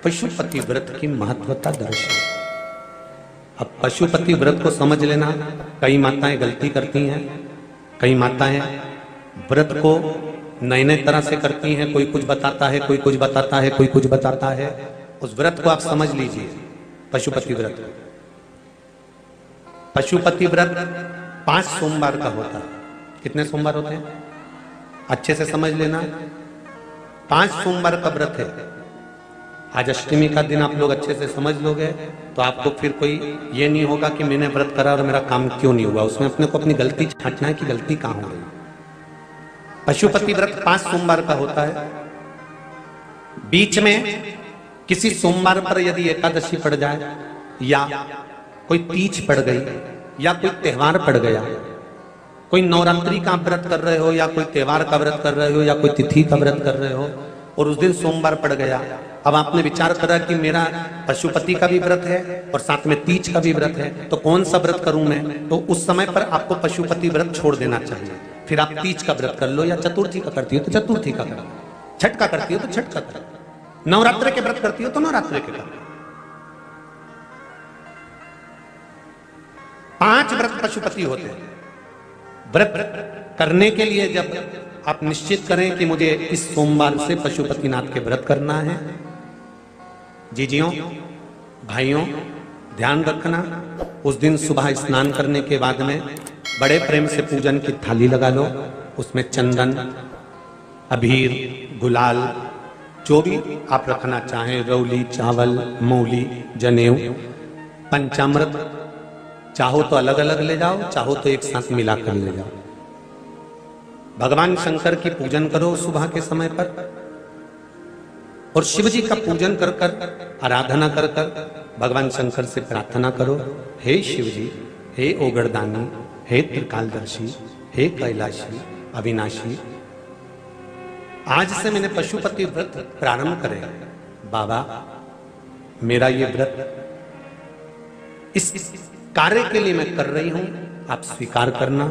पशुपति व्रत की महत्वता दर्शाई। अब पशुपति व्रत को समझ लेना। कई माताएं गलती करती हैं, कई माताएं व्रत को नए नए तरह से करती हैं। कोई कुछ बताता है, कोई कुछ बताता है, कोई कुछ बताता है। उस व्रत को आप समझ लीजिए। पशुपति व्रत, पशुपति व्रत 5 सोमवार का होता है। कितने सोमवार होते हैं अच्छे से समझ लेना। 5 सोमवार का व्रत है। आज अष्टमी का दिन आप लोग अच्छे से समझ लोगे तो आपको फिर कोई ये नहीं होगा कि मैंने व्रत करा और मेरा काम क्यों नहीं हुआ। उसमें अपने को अपनी गलती छांटना है कि गलती कहां हो गई। पशुपति व्रत 5 सोमवार का होता है। बीच में किसी सोमवार पर यदि एकादशी पड़ जाए या कोई तीज पड़ गई या कोई त्योहार पड़ गया, कोई नवरात्रि का व्रत कर रहे हो या कोई त्योहार का व्रत कर रहे हो या कोई तिथि का व्रत कर रहे हो और उस दिन सोमवार पड़ गया, अब आपने विचार करा कि मेरा पशुपति का भी व्रत है और साथ में तीज का भी व्रत है, तो कौन सा व्रत करूं मैं। तो उस समय पर आपको पशुपति व्रत छोड़ देना चाहिए। फिर आप तीज का व्रत कर लो या चतुर्थी का करती हो तो चतुर्थी का करो, छठ का करती हो तो छठ का करो, नवरात्र के व्रत करती हो तो नवरात्र के करो। 5 व्रत पशुपति होते हैं। व्रत करने के लिए जब आप निश्चित करें कि मुझे इस सोमवार से पशुपतिनाथ के व्रत करना है, जीजियों भाइयों ध्यान रखना, उस दिन सुबह स्नान करने के बाद में बड़े प्रेम से पूजन की थाली लगा लो। उसमें चंदन, अबीर, गुलाल, जो भी आप रखना चाहें, रौली, चावल, मौली, जनेऊ, पंचामृत, चाहो तो अलग अलग ले जाओ, चाहो तो एक साथ मिलाकर ले जाओ। भगवान शंकर की पूजन करो सुबह के समय पर और शिव जी का पूजन कर कर, आराधना कर कर भगवान शंकर से प्रार्थना करो, हे शिव जी, हे ओगरदानी, हे त्रिकालदर्शी, हे कैलाशी, अविनाशी, आज से मैंने पशुपति व्रत प्रारंभ करे। बाबा मेरा ये व्रत इस कार्य के लिए मैं कर रही हूं, आप स्वीकार करना।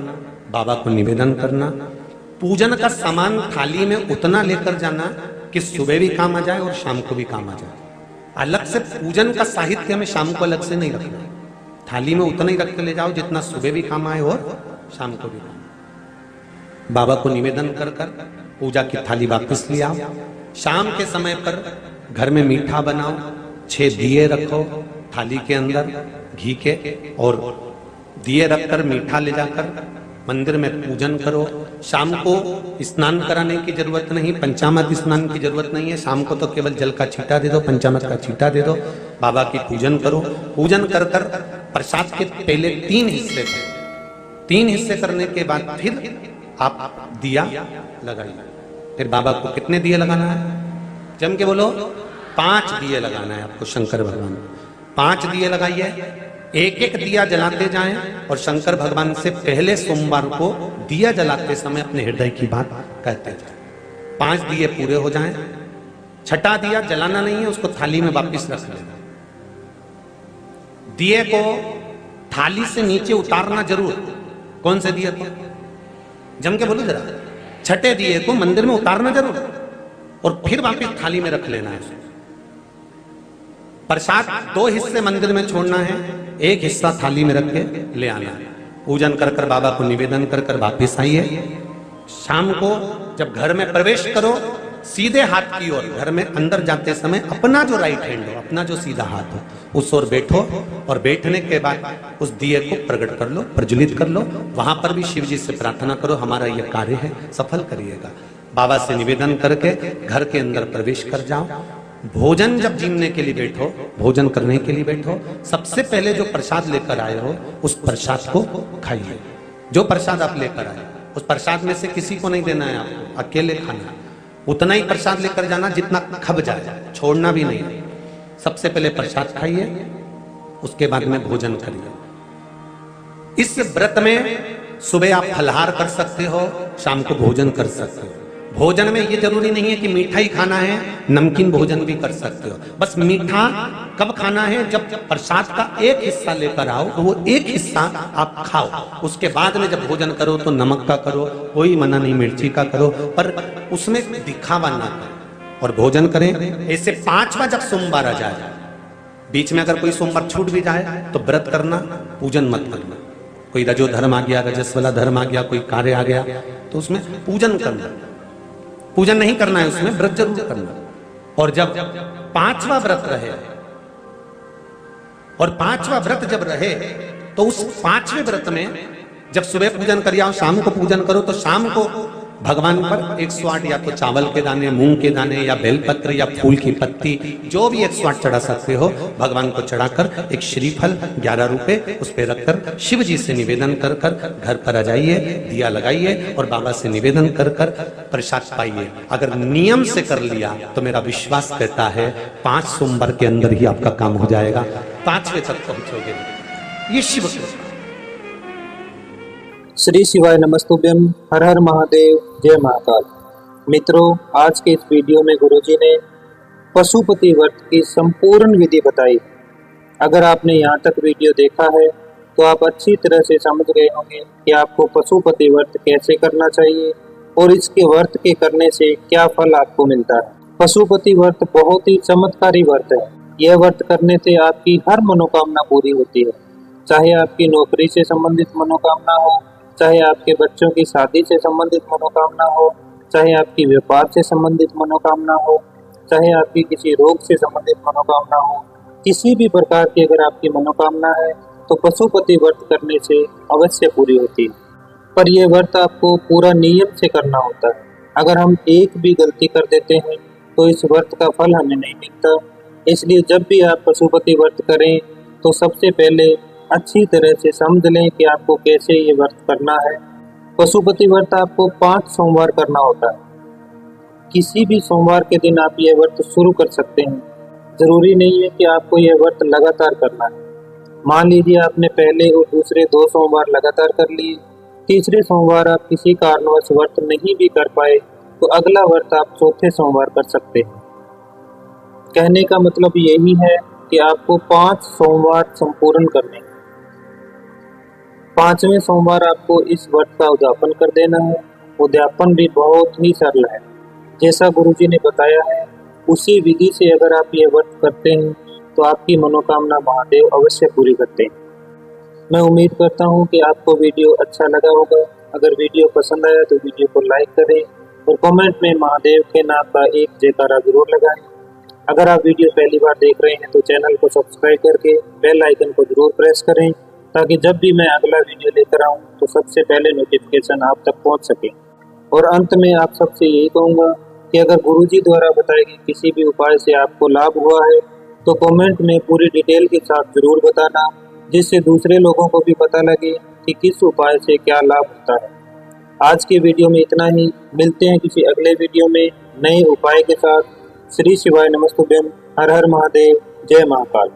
बाबा को निवेदन करना। पूजन का सामान थाली में उतना लेकर जाना कि सुबह भी काम आ जाए और शाम को भी काम आ जाए। अलग से पूजन का साहित्य में शाम को अलग से नहीं रखना। थाली में उतना ही रख के ले जाओ जितना सुबह भी काम आए और शाम को भी काम आए। बाबा को निवेदन कर कर पूजा की थाली वापस ले आओ। शाम के समय पर घर में मीठा बनाओ, 6 दिए रखो थाली के अंदर घी के, और दिए रखकर मीठा ले जाकर मंदिर में पूजन करो। शाम को स्नान कराने की जरूरत नहीं, पंचामृत स्नान की जरूरत नहीं है। शाम को तो केवल जल का छींटा दे दो, पंचामृत का छींटा दे दो। बाबा की पूजन करो। पूजन कर कर प्रसाद के पहले 3 हिस्से करो। 3 हिस्से करने के बाद फिर आप दिया लगाइए। फिर बाबा को कितने दिए लगाना है? जम के बोलो, 5 दिए लगाना है आपको शंकर भगवान। 5 दिए लगाइए। एक एक दिया जलाते जाएं और शंकर भगवान से पहले सोमवार को दिया जलाते समय अपने हृदय की बात कहते जाएं। 5 दिए पूरे हो जाएं। छठा दिया जलाना नहीं है, उसको थाली में वापस रख लेना। दिए को थाली से नीचे उतारना जरूर। कौन से दिए को? जम के बोलो जरा। छठे दिए को मंदिर में उतारना जरूर और फिर वापस थाली में रख लेना है। प्रसाद 2 हिस्से मंदिर में छोड़ना है, 1 हिस्सा थाली में रख के ले आना है। पूजन कर कर बाबा को निवेदन कर कर वापिस आइए। शाम को जब घर में प्रवेश करो, सीधे हाथ की ओर घर में अंदर जाते समय अपना जो राइट हैंड हो, अपना जो सीधा हाथ हो, उस ओर बैठो और बैठने के बाद उस दिए को प्रकट कर लो, प्रज्वलित कर लो। वहां पर भी शिव जी से प्रार्थना करो, हमारा यह कार्य है सफल करिएगा। बाबा से निवेदन करके घर के अंदर प्रवेश कर जाओ। भोजन जब जीमने के लिए बैठो, भोजन करने के लिए बैठो, सबसे पहले जो प्रसाद लेकर आए हो उस प्रसाद को खाइए। जो प्रसाद आप लेकर आए उस प्रसाद में से किसी को नहीं देना है, आपको अकेले खाना है। उतना ही प्रसाद लेकर जाना जितना खब जाए, छोड़ना भी नहीं। सबसे पहले प्रसाद खाइए, उसके बाद में भोजन करिए। इस व्रत में सुबह आप फलहार कर सकते हो, शाम को भोजन कर सकते हो। भोजन में ये जरूरी नहीं है कि मीठा ही खाना है, नमकीन भोजन भी कर सकते हो। बस मीठा कब खाना है? जब प्रसाद का 1 हिस्सा लेकर आओ, तो वो 1 हिस्सा आप खाओ। उसके बाद में जब भोजन करो तो नमक का करो, कोई मना नहीं, मिर्ची का करो, पर उसमें दिखावा ना करो। और भोजन करें। ऐसे 5वां जब सोमवार आ जाए, बीच में अगर कोई सोमवार छूट भी जाए तो व्रत करना, पूजन मत करना। कोई रजो धर्म आ गया, रजस्वला धर्म आ गया, कोई कार्य आ गया तो उसमें पूजन करना, पूजन नहीं करना है, उसमें व्रत जरूर करना। और जब 5वां व्रत रहे, और 5वां व्रत जब रहे तो उस 5वें व्रत में जब सुबह पूजन कर आओ, शाम को पूजन करो, तो शाम को भगवान पर 108 या तो चावल के दाने, मूंग के दाने, या बेलपत्र, या फूल की पत्ती, जो भी 108 चढ़ा सकते हो भगवान को चढ़ाकर एक श्रीफल 11 रुपए उस पर रखकर शिव जी से निवेदन कर कर घर पर आ जाइए, दिया लगाइए और बाबा से निवेदन कर कर प्रसाद पाइए। अगर नियम से कर लिया तो मेरा विश्वास कहता है 5 सोमवार के अंदर ही आपका काम हो जाएगा, 5वें तक पहुंचोगे। ये शिव कृपा। श्री शिवाय नमस्तुभ्यम। हर हर महादेव, जय महाकाल। मित्रों, आज के इस वीडियो में गुरुजी ने पशुपति व्रत की संपूर्ण विधि बताई। अगर आपने यहाँ तक वीडियो देखा है तो आप अच्छी तरह से समझ गए होंगे कि आपको पशुपति व्रत कैसे करना चाहिए और इसके व्रत के करने से क्या फल आपको मिलता है। पशुपति व्रत बहुत ही चमत्कारी व्रत है। यह व्रत करने से आपकी हर मनोकामना पूरी होती है, चाहे आपकी नौकरी से संबंधित मनोकामना हो, चाहे आपके बच्चों की शादी से संबंधित मनोकामना हो, चाहे आपकी व्यापार से संबंधित मनोकामना हो, चाहे आपकी किसी रोग से संबंधित मनोकामना हो, किसी भी प्रकार की अगर आपकी मनोकामना है तो पशुपति व्रत करने से अवश्य पूरी होती है। पर यह व्रत आपको पूरा नियम से करना होता है। अगर हम एक भी गलती कर देते हैं तो इस व्रत का फल हमें नहीं मिलता। इसलिए जब भी आप पशुपति व्रत करें तो सबसे पहले अच्छी तरह से समझ लें कि आपको कैसे ये व्रत करना है। पशुपति व्रत आपको 5 सोमवार करना होता है। किसी भी सोमवार के दिन आप ये व्रत शुरू कर सकते हैं। जरूरी नहीं है कि आपको ये व्रत लगातार करना है। मान लीजिए आपने पहले और दूसरे 2 सोमवार लगातार कर लिए, तीसरे सोमवार आप किसी कारणवश व्रत नहीं भी कर पाए तो अगला व्रत आप चौथे सोमवार कर सकते हैं। कहने का मतलब यही है कि आपको 5 सोमवार संपूर्ण करने हैं। 5वें सोमवार आपको इस व्रत का उद्यापन कर देना है। उद्यापन भी बहुत ही सरल है, जैसा गुरुजी ने बताया है उसी विधि से अगर आप ये व्रत करते हैं तो आपकी मनोकामना महादेव अवश्य पूरी करते हैं। मैं उम्मीद करता हूँ कि आपको वीडियो अच्छा लगा होगा। अगर वीडियो पसंद आया तो वीडियो को लाइक करें और कमेंट में महादेव के नाम का एक जयकारा जरूर लगाएं। अगर आप वीडियो पहली बार देख रहे हैं तो चैनल को सब्सक्राइब करके बेल आइकन को जरूर प्रेस करें, ताकि जब भी मैं अगला वीडियो लेकर आऊं तो सबसे पहले नोटिफिकेशन आप तक पहुंच सके। और अंत में आप सबसे यही कहूँगा कि अगर गुरुजी द्वारा बताए गए किसी भी उपाय से आपको लाभ हुआ है तो कमेंट में पूरी डिटेल के साथ जरूर बताना, जिससे दूसरे लोगों को भी पता लगे कि किस उपाय से क्या लाभ होता है। आज के वीडियो में इतना ही। मिलते हैं किसी अगले वीडियो में नए उपाय के साथ। श्री शिवाय नमस्तुभ्यम। हर हर महादेव, जय महाकाल।